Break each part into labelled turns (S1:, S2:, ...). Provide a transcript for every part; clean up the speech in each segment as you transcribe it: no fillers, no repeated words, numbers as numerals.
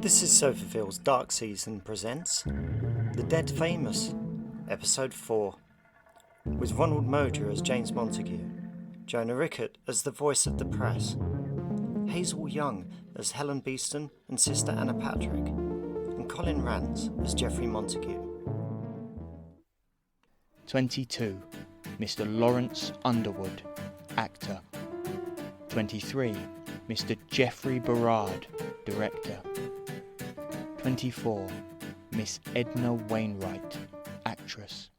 S1: This is Sophie's Dark Season presents The Dead Famous, Episode 4, with Ronald Moger as James Montague, Jonah Richert as the voice of the press, Hazel Young as Helen Beeston and Sister Anna Patrick, and Colin Rance as Geoffrey Montague.
S2: 22. Mr. Lawrence Underwood, actor. 23. Mr. Geoffrey Berard, director. 24. Miss Edna Wainwright, actress.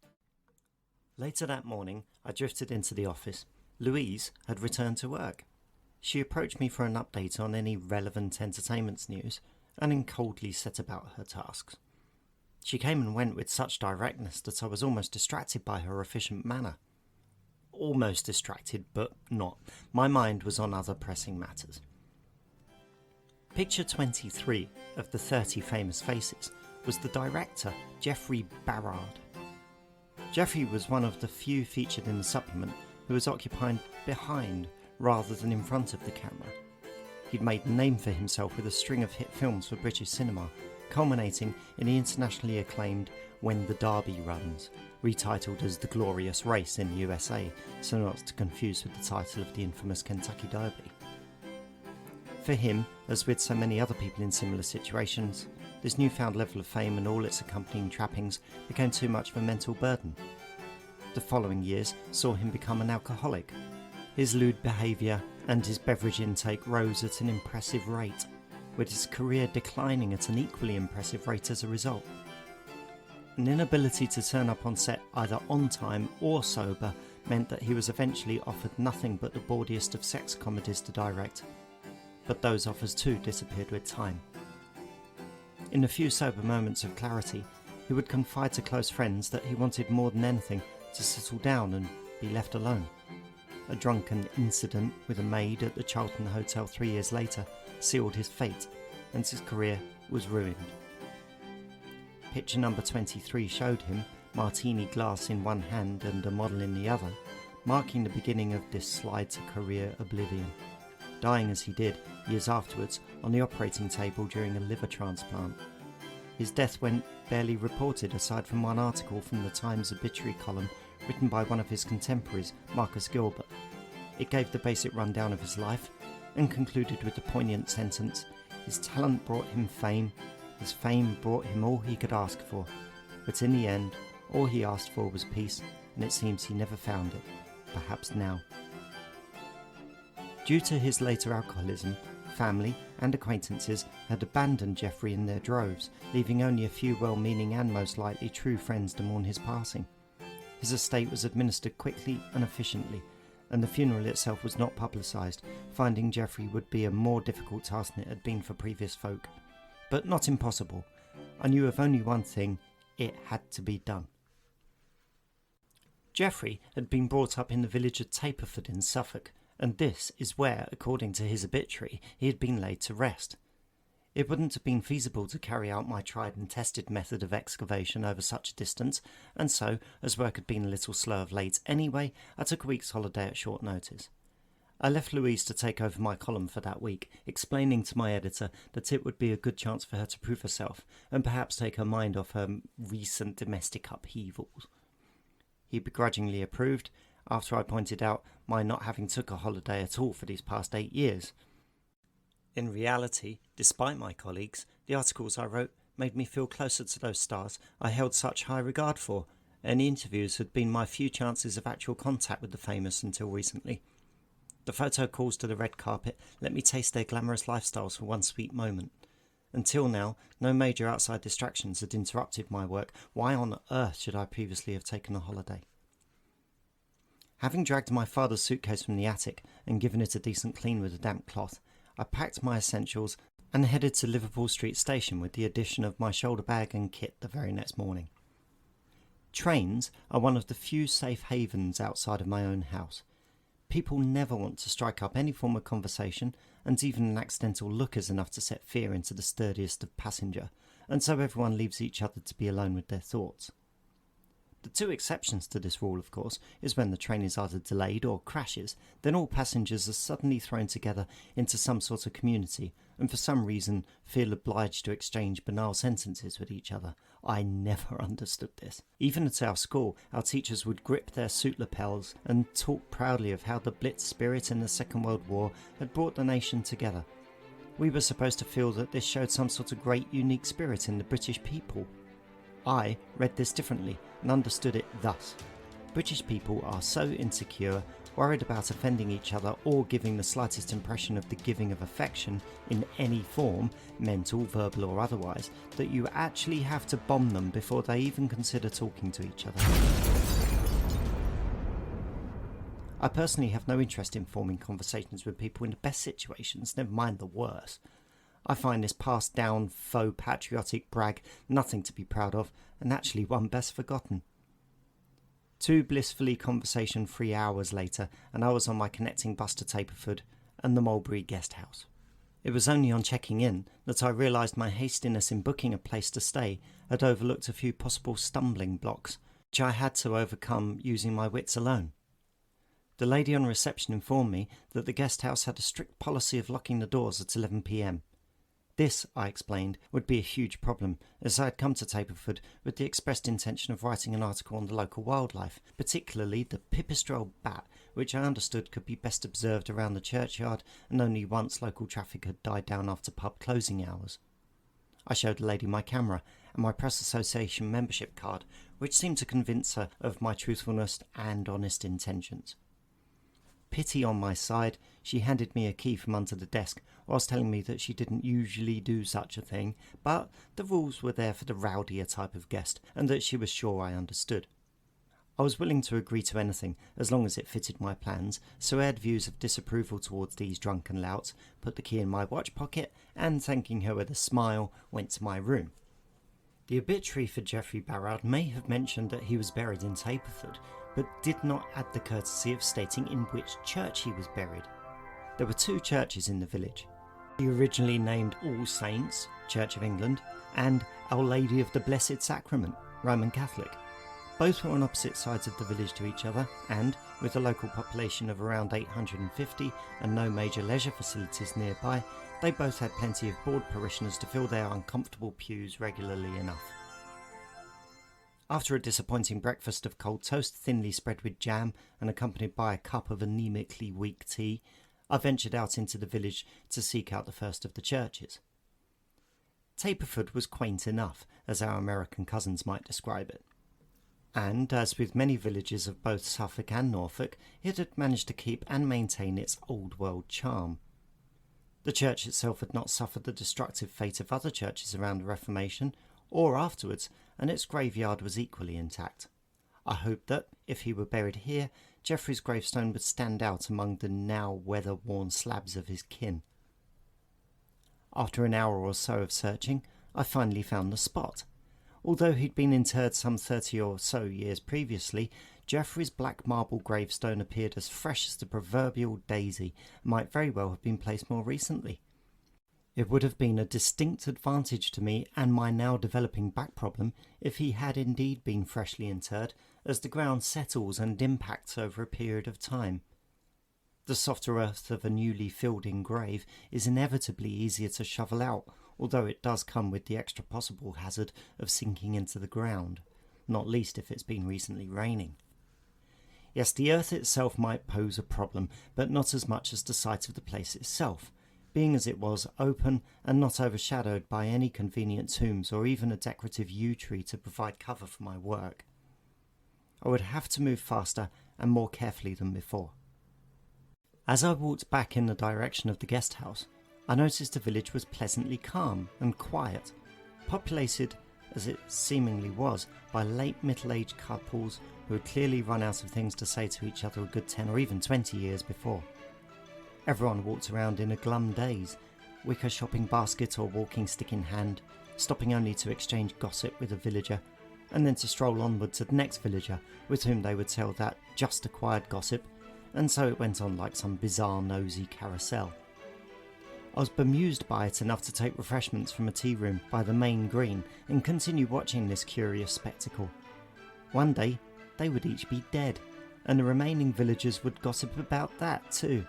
S1: Later that morning, I drifted into the office. Louise had returned to work. She approached me for an update on any relevant entertainment news, and then coldly set about her tasks. She came and went with such directness that I was almost distracted by her efficient manner. Almost distracted, but not. My mind was on other pressing matters. Picture 23 of the 30 famous faces was the director, Geoffrey Berard. Geoffrey was one of the few featured in the supplement who was occupied behind rather than in front of the camera. He'd made a name for himself with a string of hit films for British cinema, culminating in the internationally acclaimed When the Derby Runs, retitled as The Glorious Race in the USA, so not to confuse with the title of the infamous Kentucky Derby. For him, as with so many other people in similar situations, this newfound level of fame and all its accompanying trappings became too much of a mental burden. The following years saw him become an alcoholic. His lewd behaviour and his beverage intake rose at an impressive rate, with his career declining at an equally impressive rate as a result. An inability to turn up on set either on time or sober meant that he was eventually offered nothing but the bawdiest of sex comedies to direct, but those offers too disappeared with time. In a few sober moments of clarity, he would confide to close friends that he wanted more than anything to settle down and be left alone. A drunken incident with a maid at the Charlton Hotel 3 years later sealed his fate, and his career was ruined. Picture number 23 showed him, martini glass in one hand and a model in the other, marking the beginning of this slide to career oblivion, dying as he did years afterwards on the operating table during a liver transplant. His death went barely reported aside from one article from the Times obituary column written by one of his contemporaries, Marcus Gilbert. It gave the basic rundown of his life and concluded with the poignant sentence, "His talent brought him fame, his fame brought him all he could ask for, but in the end, all he asked for was peace, and it seems he never found it, perhaps now." Due to his later alcoholism, family and acquaintances had abandoned Geoffrey in their droves, leaving only a few well-meaning and most likely true friends to mourn his passing. His estate was administered quickly and efficiently, and the funeral itself was not publicised, finding Geoffrey would be a more difficult task than it had been for previous folk. But not impossible. I knew of only one thing: it had to be done. Geoffrey had been brought up in the village of Taperford in Suffolk, and this is where, according to his obituary, he had been laid to rest. It wouldn't have been feasible to carry out my tried and tested method of excavation over such a distance, and so, as work had been a little slow of late anyway, I took a week's holiday at short notice. I left Louise to take over my column for that week, explaining to my editor that it would be a good chance for her to prove herself, and perhaps take her mind off her recent domestic upheavals. He begrudgingly approved, after I pointed out my not having took a holiday at all for these past 8 years. In reality, despite my colleagues, the articles I wrote made me feel closer to those stars I held such high regard for, and the interviews had been my few chances of actual contact with the famous until recently. The photo calls to the red carpet let me taste their glamorous lifestyles for one sweet moment. Until now, no major outside distractions had interrupted my work. Why on earth should I previously have taken a holiday? Having dragged my father's suitcase from the attic and given it a decent clean with a damp cloth, I packed my essentials and headed to Liverpool Street Station with the addition of my shoulder bag and kit the very next morning. Trains are one of the few safe havens outside of my own house. People never want to strike up any form of conversation, and even an accidental look is enough to set fear into the sturdiest of passenger, and so everyone leaves each other to be alone with their thoughts. The two exceptions to this rule, of course, is when the train is either delayed or crashes, then all passengers are suddenly thrown together into some sort of community, and for some reason feel obliged to exchange banal sentences with each other. I never understood this. Even at our school, our teachers would grip their suit lapels and talk proudly of how the Blitz spirit in the Second World War had brought the nation together. We were supposed to feel that this showed some sort of great unique spirit in the British people. I read this differently and understood it thus. British people are so insecure, worried about offending each other or giving the slightest impression of the giving of affection in any form, mental, verbal or otherwise, that you actually have to bomb them before they even consider talking to each other. I personally have no interest in forming conversations with people in the best situations, never mind the worst. I find this passed down faux patriotic brag nothing to be proud of, and actually one best forgotten. 2 blissfully conversation-free hours later, and I was on my connecting bus to Taperford and the Mulberry Guest House. It was only on checking in that I realised my hastiness in booking a place to stay had overlooked a few possible stumbling blocks, which I had to overcome using my wits alone. The lady on reception informed me that the guest house had a strict policy of locking the doors at 11 p.m. This, I explained, would be a huge problem, as I had come to Taperford with the expressed intention of writing an article on the local wildlife, particularly the pipistrelle bat, which I understood could be best observed around the churchyard and only once local traffic had died down after pub closing hours. I showed the lady my camera and my Press Association membership card, which seemed to convince her of my truthfulness and honest intentions. Pity on my side, she handed me a key from under the desk, whilst telling me that she didn't usually do such a thing, but the rules were there for the rowdier type of guest, and that she was sure I understood. I was willing to agree to anything, as long as it fitted my plans, so I had views of disapproval towards these drunken louts, put the key in my watch pocket, and thanking her with a smile, went to my room. The obituary for Geoffrey Barrard may have mentioned that he was buried in Taperford, but did not add the courtesy of stating in which church he was buried. There were 2 churches in the village, the originally named All Saints, Church of England, and Our Lady of the Blessed Sacrament, Roman Catholic. Both were on opposite sides of the village to each other, and, with a local population of around 850 and no major leisure facilities nearby, they both had plenty of bored parishioners to fill their uncomfortable pews regularly enough. After a disappointing breakfast of cold toast thinly spread with jam and accompanied by a cup of anemically weak tea, I ventured out into the village to seek out the first of the churches. Taperford was quaint enough, as our American cousins might describe it. And, as with many villages of both Suffolk and Norfolk, it had managed to keep and maintain its old-world charm. The church itself had not suffered the destructive fate of other churches around the Reformation, or afterwards, and its graveyard was equally intact. I hoped that, if he were buried here, Geoffrey's gravestone would stand out among the now weather-worn slabs of his kin. After an hour or so of searching, I finally found the spot. Although he'd been interred some 30 or so years previously, Geoffrey's black marble gravestone appeared as fresh as the proverbial daisy, and might very well have been placed more recently. It would have been a distinct advantage to me and my now developing back problem if he had indeed been freshly interred, as the ground settles and impacts over a period of time. The softer earth of a newly filled-in grave is inevitably easier to shovel out, although it does come with the extra possible hazard of sinking into the ground, not least if it's been recently raining. Yes, the earth itself might pose a problem, but not as much as the site of the place itself, being as it was open and not overshadowed by any convenient tombs or even a decorative yew tree to provide cover for my work. I would have to move faster and more carefully than before. As I walked back in the direction of the guest house, I noticed the village was pleasantly calm and quiet, populated, as it seemingly was, by late middle-aged couples who had clearly run out of things to say to each other a good 10 or even 20 years before. Everyone walked around in a glum daze, wicker shopping basket or walking stick in hand, stopping only to exchange gossip with a villager, and then to stroll onward to the next villager, with whom they would tell that just acquired gossip, and so it went on like some bizarre nosy carousel. I was bemused by it enough to take refreshments from a tea room by the main green and continue watching this curious spectacle. One day, they would each be dead, and the remaining villagers would gossip about that too.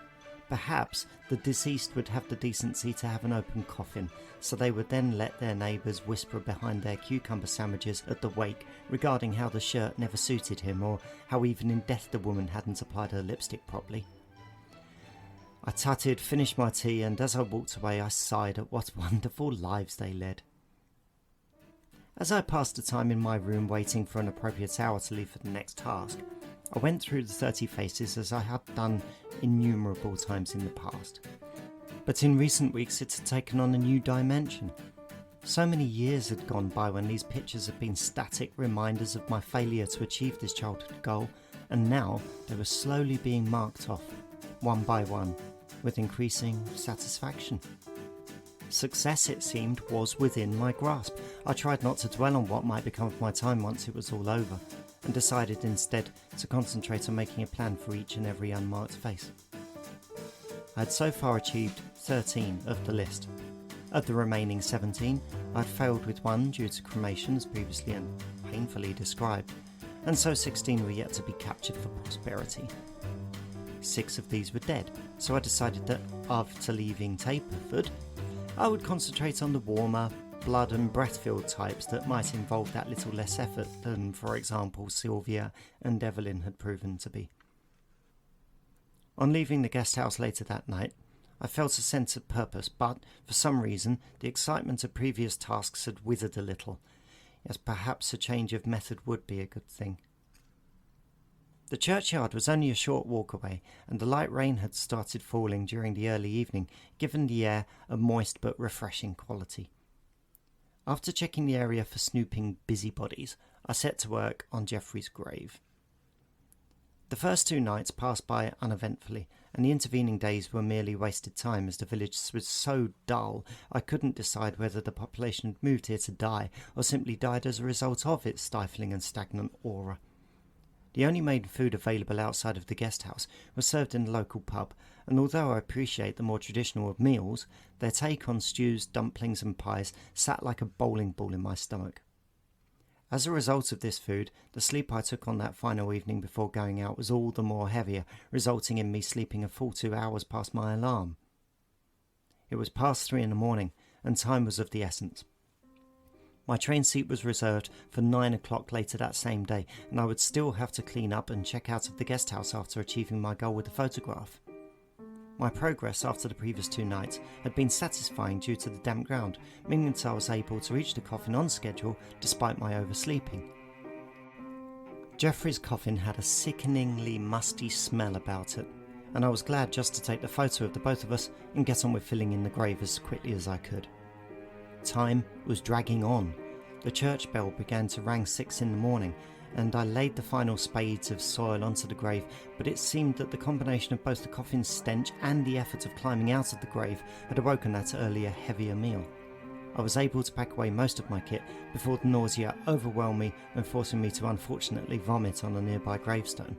S1: Perhaps the deceased would have the decency to have an open coffin, so they would then let their neighbours whisper behind their cucumber sandwiches at the wake regarding how the shirt never suited him, or how even in death the woman hadn't applied her lipstick properly. I tutted, finished my tea, and as I walked away I sighed at what wonderful lives they led. As I passed the time in my room waiting for an appropriate hour to leave for the next task, I went through the 30 faces as I had done innumerable times in the past. But in recent weeks it had taken on a new dimension. So many years had gone by when these pictures had been static reminders of my failure to achieve this childhood goal, and now they were slowly being marked off, one by one, with increasing satisfaction. Success, it seemed, was within my grasp. I tried not to dwell on what might become of my time once it was all over, and decided instead to concentrate on making a plan for each and every unmarked face. I had so far achieved 13 of the list. Of the remaining 17, I had failed with one due to cremation as previously and painfully described, and so 16 were yet to be captured for prosperity. 6 of these were dead, so I decided that after leaving Taperford, I would concentrate on the warmer, blood and breath-filled types that might involve that little less effort than, for example, Sylvia and Evelyn had proven to be. On leaving the guest house later that night, I felt a sense of purpose, but for some reason the excitement of previous tasks had withered a little, as perhaps a change of method would be a good thing. The churchyard was only a short walk away, and the light rain had started falling during the early evening, giving the air a moist but refreshing quality. After checking the area for snooping busybodies, I set to work on Geoffrey's grave. The first 2 nights passed by uneventfully, and the intervening days were merely wasted time as the village was so dull I couldn't decide whether the population had moved here to die or simply died as a result of its stifling and stagnant aura. The only main food available outside of the guest house was served in the local pub, and although I appreciate the more traditional of meals, their take on stews, dumplings and pies sat like a bowling ball in my stomach. As a result of this food, the sleep I took on that final evening before going out was all the more heavier, resulting in me sleeping a full 2 hours past my alarm. It was past 3 in the morning, and time was of the essence. My train seat was reserved for 9 o'clock later that same day, and I would still have to clean up and check out of the guest house after achieving my goal with the photograph. My progress after the previous 2 nights had been satisfying due to the damp ground, meaning that I was able to reach the coffin on schedule despite my oversleeping. Geoffrey's coffin had a sickeningly musty smell about it, and I was glad just to take the photo of the both of us and get on with filling in the grave as quickly as I could. Time was dragging on. The church bell began to ring 6 in the morning, and I laid the final spades of soil onto the grave, but it seemed that the combination of both the coffin's stench and the effort of climbing out of the grave had awoken that earlier, heavier meal. I was able to pack away most of my kit before the nausea overwhelmed me and forcing me to unfortunately vomit on a nearby gravestone.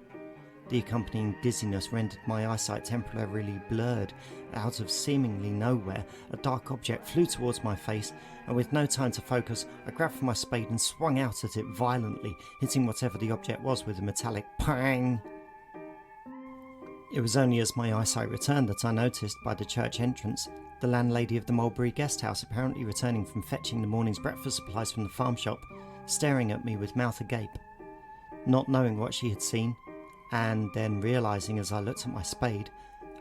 S1: The accompanying dizziness rendered my eyesight temporarily blurred. Out of seemingly nowhere, a dark object flew towards my face, and with no time to focus, I grabbed for my spade and swung out at it violently, hitting whatever the object was with a metallic pang. It was only as my eyesight returned that I noticed, by the church entrance, the landlady of the Mulberry Guest House, apparently returning from fetching the morning's breakfast supplies from the farm shop, staring at me with mouth agape. Not knowing what she had seen, and then realising as I looked at my spade,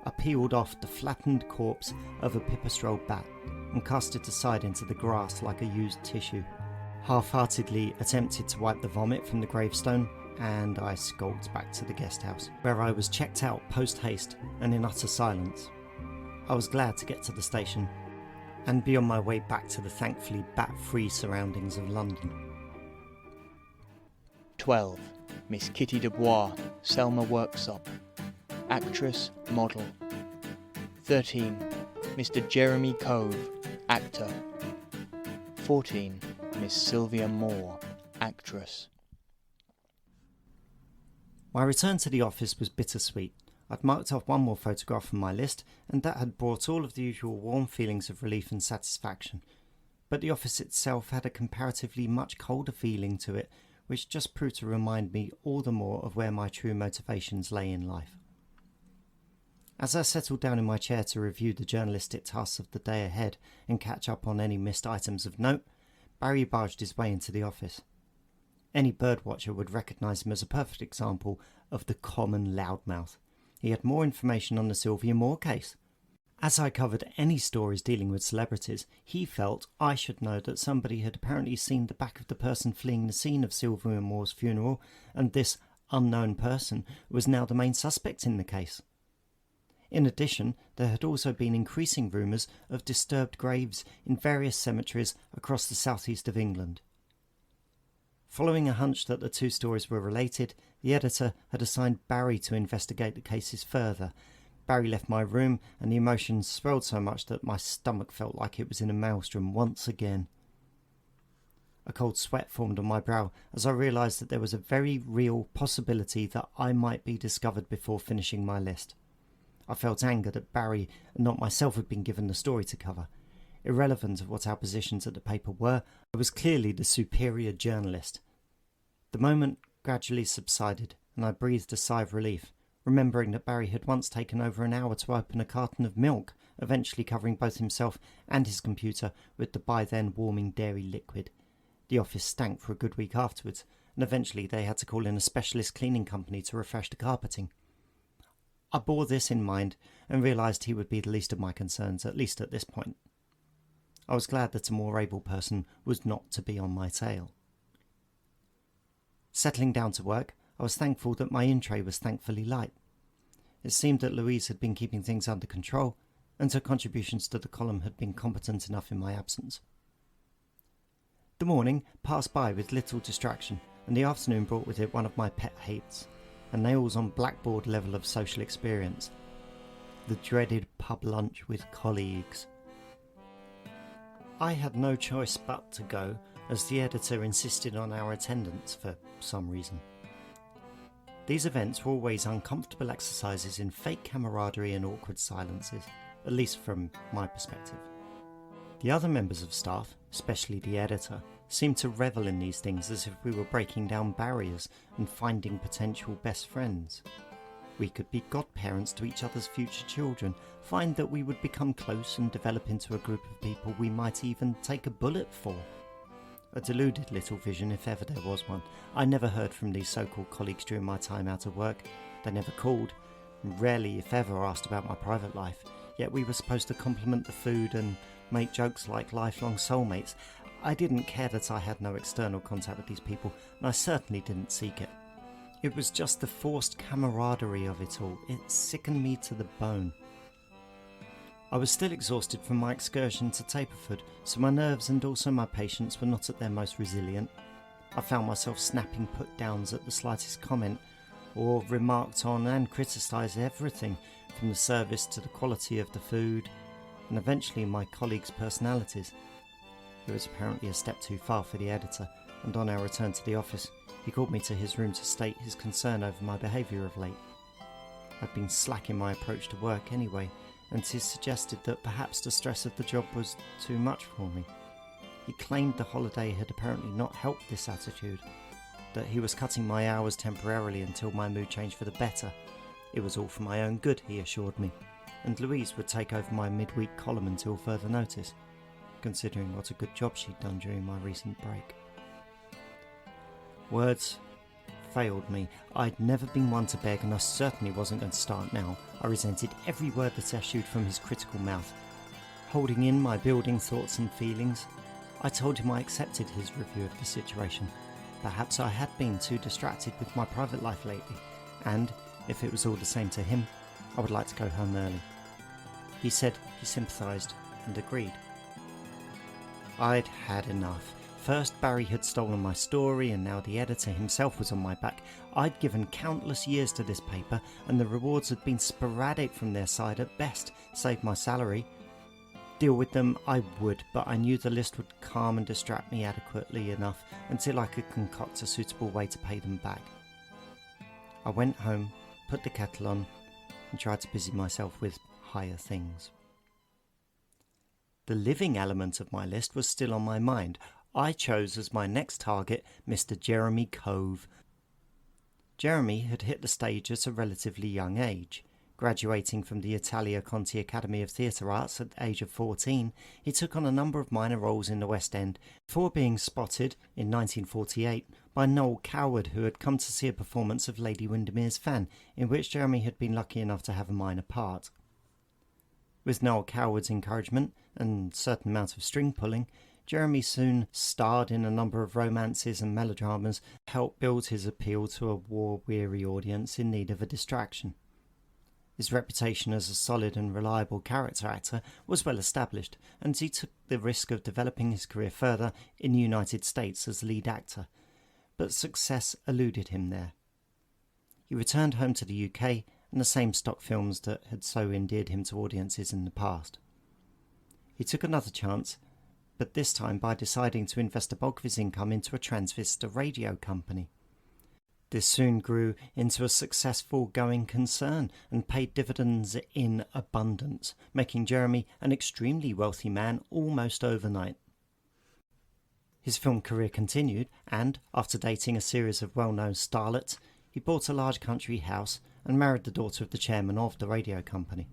S1: I peeled off the flattened corpse of a pipistrelle bat and cast it aside into the grass like a used tissue. Half-heartedly attempted to wipe the vomit from the gravestone, and I skulked back to the guest house, where I was checked out post-haste and in utter silence. I was glad to get to the station and be on my way back to the thankfully bat-free surroundings of London.
S2: 12. Miss Kitty Dubois, Selma Worksop, actress, model. 13. Mr. Jeremy Cove, actor. 14. Miss Sylvia Moore, actress.
S1: My return to the office was bittersweet. I'd marked off one more photograph from my list, and that had brought all of the usual warm feelings of relief and satisfaction. But the office itself had a comparatively much colder feeling to it, which just proved to remind me all the more of where my true motivations lay in life. As I settled down in my chair to review the journalistic tasks of the day ahead and catch up on any missed items of note, Barry barged his way into the office. Any birdwatcher would recognise him as a perfect example of the common loudmouth. He had more information on the Sylvia Moore case. As I covered any stories dealing with celebrities, he felt I should know that somebody had apparently seen the back of the person fleeing the scene of Sylvia Moore's funeral, and this unknown person was now the main suspect in the case. In addition, there had also been increasing rumours of disturbed graves in various cemeteries across the southeast of England. Following a hunch that the two stories were related, the editor had assigned Barry to investigate the cases further. Barry left my room, and the emotions swelled so much that my stomach felt like it was in a maelstrom once again. A cold sweat formed on my brow as I realised that there was a very real possibility that I might be discovered before finishing my list. I felt anger that Barry and not myself had been given the story to cover. Irrelevant of what our positions at the paper were, I was clearly the superior journalist. The moment gradually subsided, and I breathed a sigh of relief, remembering that Barry had once taken over an hour to open a carton of milk, eventually covering both himself and his computer with the by then warming dairy liquid. The office stank for a good week afterwards, and eventually they had to call in a specialist cleaning company to refresh the carpeting. I bore this in mind and realised he would be the least of my concerns, at least at this point. I was glad that a more able person was not to be on my tail. Settling down to work, I was thankful that my in-tray was thankfully light. It seemed that Louise had been keeping things under control, and her contributions to the column had been competent enough in my absence. The morning passed by with little distraction, and the afternoon brought with it one of my pet hates, a nails-on blackboard level of social experience. The dreaded pub lunch with colleagues. I had no choice but to go, as the editor insisted on our attendance for some reason. These events were always uncomfortable exercises in fake camaraderie and awkward silences, at least from my perspective. The other members of staff, especially the editor, seemed to revel in these things as if we were breaking down barriers and finding potential best friends. We could be godparents to each other's future children, find that we would become close and develop into a group of people we might even take a bullet for. A deluded little vision, if ever there was one. I never heard from these so-called colleagues during my time out of work. They never called, and rarely, if ever, asked about my private life. Yet we were supposed to compliment the food and make jokes like lifelong soulmates. I didn't care that I had no external contact with these people, and I certainly didn't seek it. It was just the forced camaraderie of it all. It sickened me to the bone. I was still exhausted from my excursion to Taperford, so my nerves and also my patience were not at their most resilient. I found myself snapping put-downs at the slightest comment, or remarked on and criticised everything, from the service to the quality of the food, and eventually my colleagues' personalities. It was apparently a step too far for the editor, and on our return to the office, he called me to his room to state his concern over my behaviour of late. I'd been slack in my approach to work anyway, and he suggested that perhaps the stress of the job was too much for me. He claimed the holiday had apparently not helped this attitude, that he was cutting my hours temporarily until my mood changed for the better. It was all for my own good, he assured me, and Louise would take over my midweek column until further notice, considering what a good job she'd done during my recent break. Words failed me. I'd never been one to beg, and I certainly wasn't going to start now. I resented every word that issued from his critical mouth. Holding in my building thoughts and feelings, I told him I accepted his review of the situation. Perhaps I had been too distracted with my private life lately, and, if it was all the same to him, I would like to go home early. He said he sympathised and agreed. I'd had enough. First Barry had stolen my story, and now the editor himself was on my back. I'd given countless years to this paper, and the rewards had been sporadic from their side at best, save my salary. Deal with them I would, but I knew the list would calm and distract me adequately enough until I could concoct a suitable way to pay them back. I went home, put the kettle on, and tried to busy myself with higher things. The living element of my list was still on my mind. I chose as my next target Mr. Jeremy Cove. Jeremy had hit the stage at a relatively young age. Graduating from the Italia Conti Academy of Theatre Arts at the age of 14, he took on a number of minor roles in the West End before being spotted in 1948 by Noel Coward, who had come to see a performance of Lady Windermere's Fan, in which Jeremy had been lucky enough to have a minor part. With Noel Coward's encouragement and a certain amount of string pulling, Jeremy soon starred in a number of romances and melodramas, helped build his appeal to a war-weary audience in need of a distraction. His reputation as a solid and reliable character actor was well established, and he took the risk of developing his career further in the United States as lead actor, but success eluded him there. He returned home to the UK and the same stock films that had so endeared him to audiences in the past. He took another chance, but this time by deciding to invest a bulk of his income into a transistor radio company. This soon grew into a successful going concern and paid dividends in abundance, making Jeremy an extremely wealthy man almost overnight. His film career continued, and, after dating a series of well-known starlets, he bought a large country house and married the daughter of the chairman of the radio company.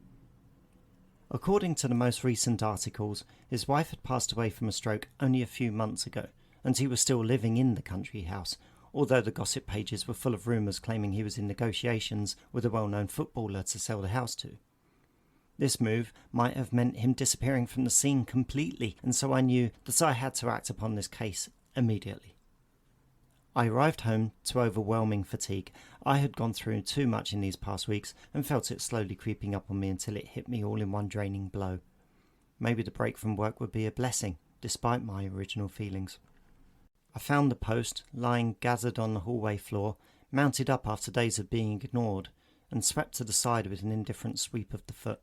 S1: According to the most recent articles, his wife had passed away from a stroke only a few months ago, and he was still living in the country house, although the gossip pages were full of rumours claiming he was in negotiations with a well-known footballer to sell the house to. This move might have meant him disappearing from the scene completely, and so I knew that I had to act upon this case immediately. I arrived home to overwhelming fatigue. I had gone through too much in these past weeks and felt it slowly creeping up on me until it hit me all in one draining blow. Maybe the break from work would be a blessing, despite my original feelings. I found the post lying gathered on the hallway floor, mounted up after days of being ignored, and swept to the side with an indifferent sweep of the foot.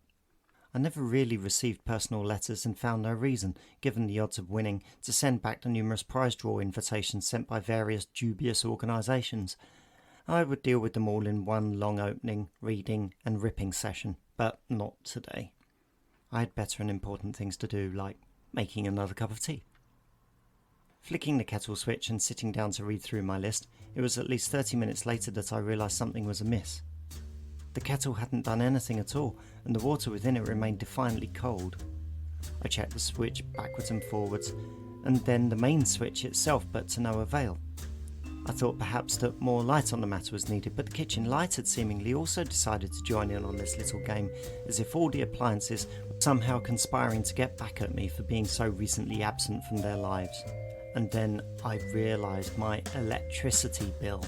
S1: I never really received personal letters and found no reason, given the odds of winning, to send back the numerous prize draw invitations sent by various dubious organisations. I would deal with them all in one long opening, reading and ripping session, but not today. I had better and important things to do, like making another cup of tea. Flicking the kettle switch and sitting down to read through my list, it was at least 30 minutes later that I realised something was amiss. The kettle hadn't done anything at all, and the water within it remained defiantly cold. I checked the switch backwards and forwards, and then the main switch itself, but to no avail. I thought perhaps that more light on the matter was needed, but the kitchen light had seemingly also decided to join in on this little game, as if all the appliances were somehow conspiring to get back at me for being so recently absent from their lives. And then I realised my electricity bill.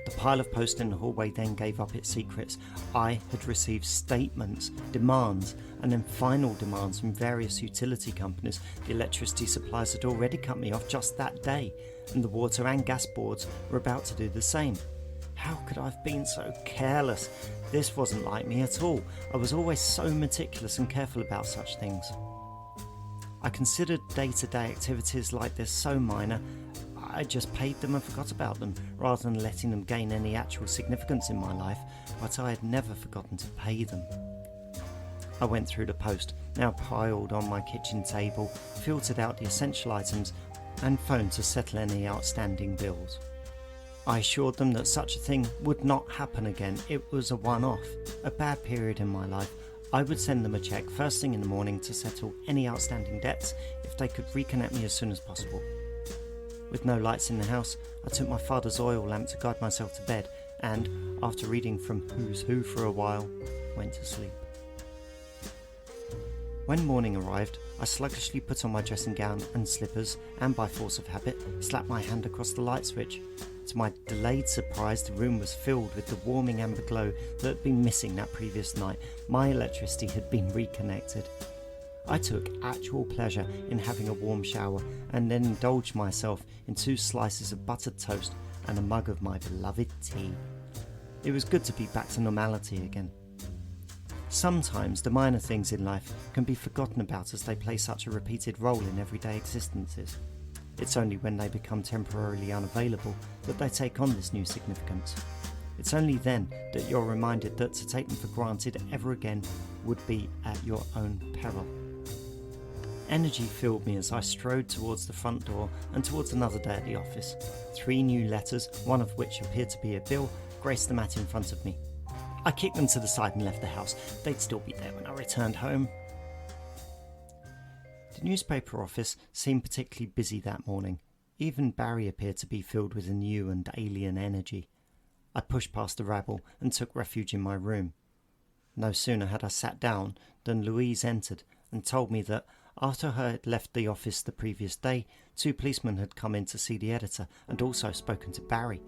S1: The pile of posts in the hallway then gave up its secrets. I had received statements, demands, and then final demands from various utility companies. The electricity suppliers had already cut me off just that day, and the water and gas boards were about to do the same. How could I have been so careless? This wasn't like me at all. I was always so meticulous and careful about such things. I considered day-to-day activities like this so minor, I just paid them and forgot about them, rather than letting them gain any actual significance in my life, but I had never forgotten to pay them. I went through the post, now piled on my kitchen table, filtered out the essential items, and phoned to settle any outstanding bills. I assured them that such a thing would not happen again. It was a one-off, a bad period in my life. I would send them a cheque first thing in the morning to settle any outstanding debts if they could reconnect me as soon as possible. With no lights in the house, I took my father's oil lamp to guide myself to bed and, after reading from Who's Who for a while, went to sleep. When morning arrived, I sluggishly put on my dressing gown and slippers and, by force of habit, slapped my hand across the light switch. To my delayed surprise, the room was filled with the warming amber glow that had been missing that previous night. My electricity had been reconnected. I took actual pleasure in having a warm shower and then indulged myself in 2 slices of buttered toast and a mug of my beloved tea. It was good to be back to normality again. Sometimes the minor things in life can be forgotten about as they play such a repeated role in everyday existences. It's only when they become temporarily unavailable that they take on this new significance. It's only then that you're reminded that to take them for granted ever again would be at your own peril. Energy filled me as I strode towards the front door and towards another day at the office. 3 new letters, one of which appeared to be a bill, graced the mat in front of me. I kicked them to the side and left the house. They'd still be there when I returned home. The newspaper office seemed particularly busy that morning. Even Barry appeared to be filled with a new and alien energy. I pushed past the rabble and took refuge in my room. No sooner had I sat down than Louise entered and told me that after I had left the office the previous day, 2 policemen had come in to see the editor and also spoken to Barry.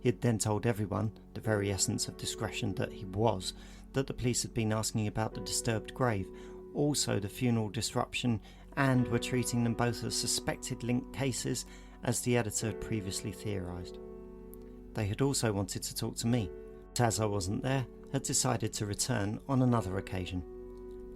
S1: He had then told everyone, the very essence of discretion that he was, that the police had been asking about the disturbed grave, also the funeral disruption, and were treating them both as suspected linked cases, as the editor had previously theorised. They had also wanted to talk to me, but as I wasn't there, had decided to return on another occasion.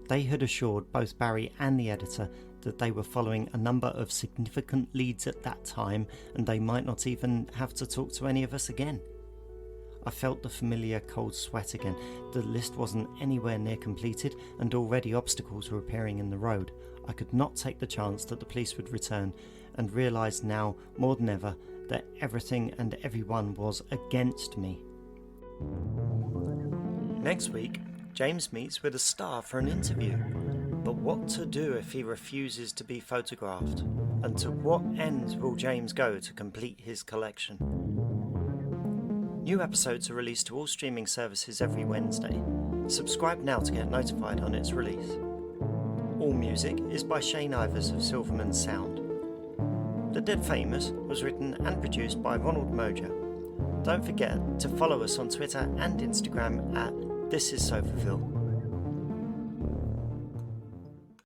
S1: They had assured both Barry and the editor that they were following a number of significant leads at that time, and they might not even have to talk to any of us again. I felt the familiar cold sweat again. The list wasn't anywhere near completed, and already obstacles were appearing in the road. I could not take the chance that the police would return, and realised now, more than ever, that everything and everyone was against me. Next week, James meets with a star for an interview. But what to do if he refuses to be photographed? And to what ends will James go to complete his collection? New episodes are released to all streaming services every Wednesday. Subscribe now to get notified on its release. All music is by Shane Ivers of Silverman Sound. The Dead Famous was written and produced by Ronald Moger. Don't forget to follow us on Twitter and Instagram at This Is Sophaville.